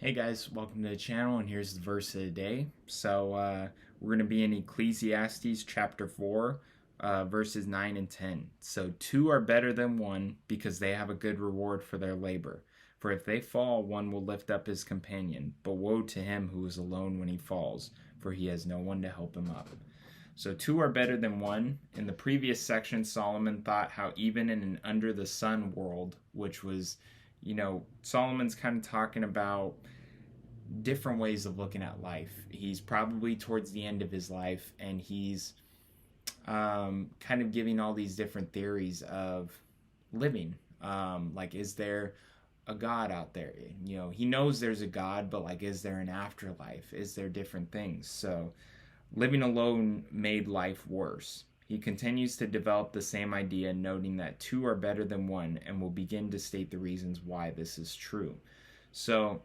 Hey guys, welcome to the channel, and here's the verse of the day. We're going to be in Ecclesiastes chapter 4, verses 9 and 10. So two are better than one because they have a good reward for their labor. For if they fall, one will lift up his companion. But woe to him who is alone when he falls, for he has no one to help him up. So two are better than one. In the previous section, Solomon thought how even in an under the sun world, which was, Solomon's kind of talking about different ways of looking at life. He's probably towards the end of his life, and he's kind of giving all these different theories of living. Like, is there a God out there? He knows there's a God, but like, is there an afterlife? Is there different things? So, living alone made life worse. He continues to develop the same idea, noting that two are better than one, and will begin to state the reasons why this is true. So,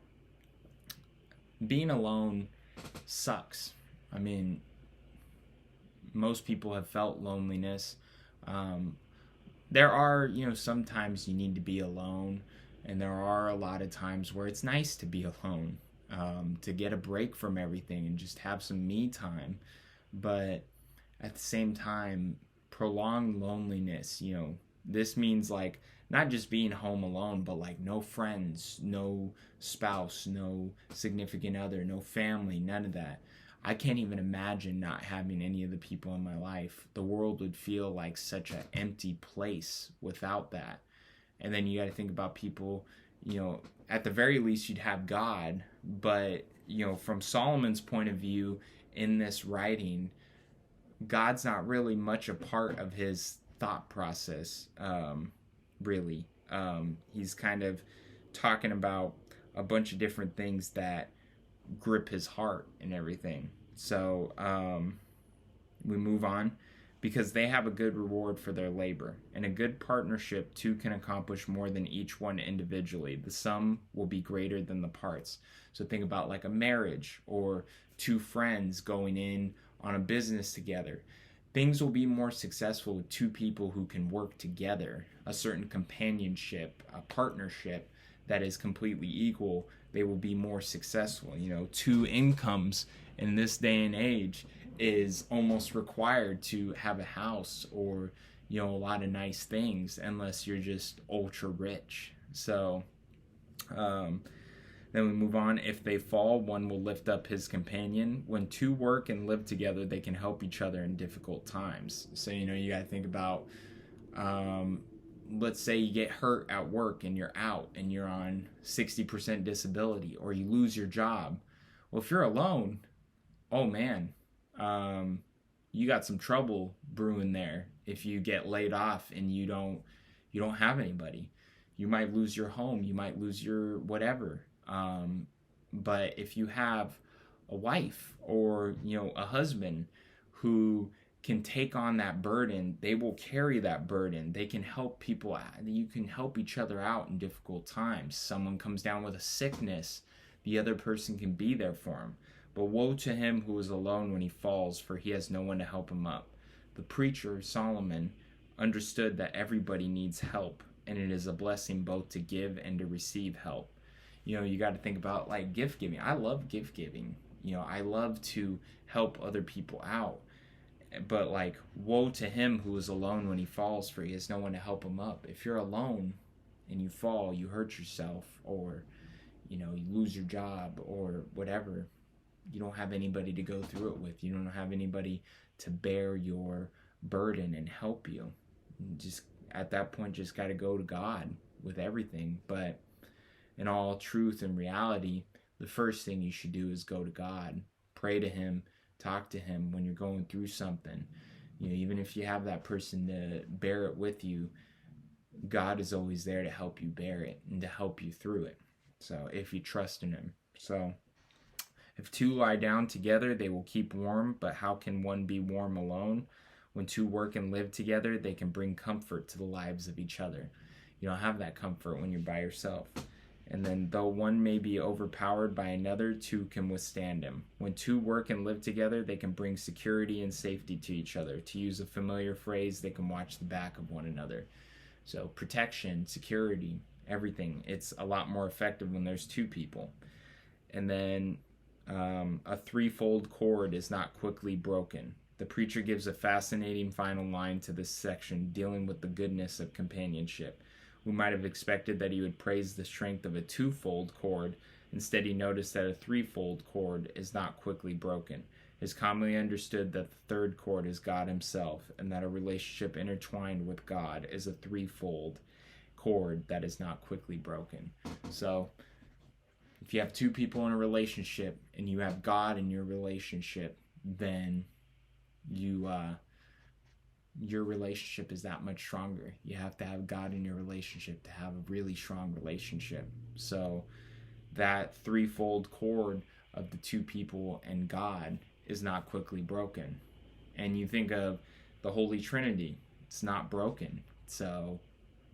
being alone sucks. I mean, most people have felt loneliness. There are, sometimes you need to be alone, and there are a lot of times where it's nice to be alone, to get a break from everything and just have some me time. But at the same time, prolonged loneliness, this means like not just being home alone, but like no friends, no spouse, no significant other, no family, none of that. I can't even imagine not having any of the people in my life. The world would feel like such an empty place without that. And then you got to think about people, at the very least you'd have God, but from Solomon's point of view in this writing, God's not really much a part of his thought process, really. He's kind of talking about a bunch of different things that grip his heart and everything. So we move on. Because they have a good reward for their labor. In a good partnership, two can accomplish more than each one individually. The sum will be greater than the parts. So think about like a marriage or two friends going in on a business together. Things will be more successful with two people who can work together. A certain companionship, a partnership that is completely equal, they will be more successful. Two incomes in this day and age is almost required to have a house or a lot of nice things, unless you're just ultra rich. So then we move on. If they fall, one will lift up his companion. When two work and live together, they can help each other in difficult times. So you got to think about, let's say you get hurt at work and you're out and you're on 60% disability, or you lose your job. Well, if you're alone, oh man, you got some trouble brewing there. If you get laid off and you don't have anybody, you might lose your home, you might lose your whatever. But if you have a wife or a husband who can take on that burden, they will carry that burden. They can help people out. You can help each other out in difficult times. Someone comes down with a sickness, the other person can be there for him. But woe to him who is alone when he falls, for he has no one to help him up. The preacher, Solomon, understood that everybody needs help, and it is a blessing both to give and to receive help. You got to think about like gift giving. I love gift giving. I love to help other people out. But like, woe to him who is alone when he falls, for he has no one to help him up. If you're alone and you fall, you hurt yourself, or you lose your job or whatever, you don't have anybody to go through it with. You don't have anybody to bear your burden and help you. Just at that point, just got to go to God with everything. But in all truth and reality, the first thing you should do is go to God. Pray to him, talk to him when you're going through something. Even if you have that person to bear it with you, God is always there to help you bear it and to help you through it. So if you trust in him. So if two lie down together, they will keep warm, but how can one be warm alone? When two work and live together, they can bring comfort to the lives of each other. You don't have that comfort when you're by yourself. And then, though one may be overpowered by another, two can withstand him. When two work and live together, they can bring security and safety to each other. To use a familiar phrase, they can watch the back of one another. So protection, security, everything. It's a lot more effective when there's two people. And then a threefold cord is not quickly broken. The preacher gives a fascinating final line to this section dealing with the goodness of companionship. We might have expected that he would praise the strength of a twofold cord. Instead, he noticed that a threefold cord is not quickly broken. It is commonly understood that the third cord is God himself, and that a relationship intertwined with God is a threefold cord that is not quickly broken. So, if you have two people in a relationship and you have God in your relationship, then your relationship is that much stronger. You have to have God in your relationship to have a really strong relationship. So that threefold cord of the two people and God is not quickly broken. And you think of the Holy Trinity, it's not broken. So,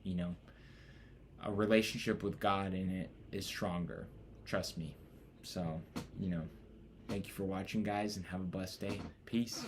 a relationship with God in it is stronger. Trust me. So, thank you for watching, guys, and have a blessed day. Peace.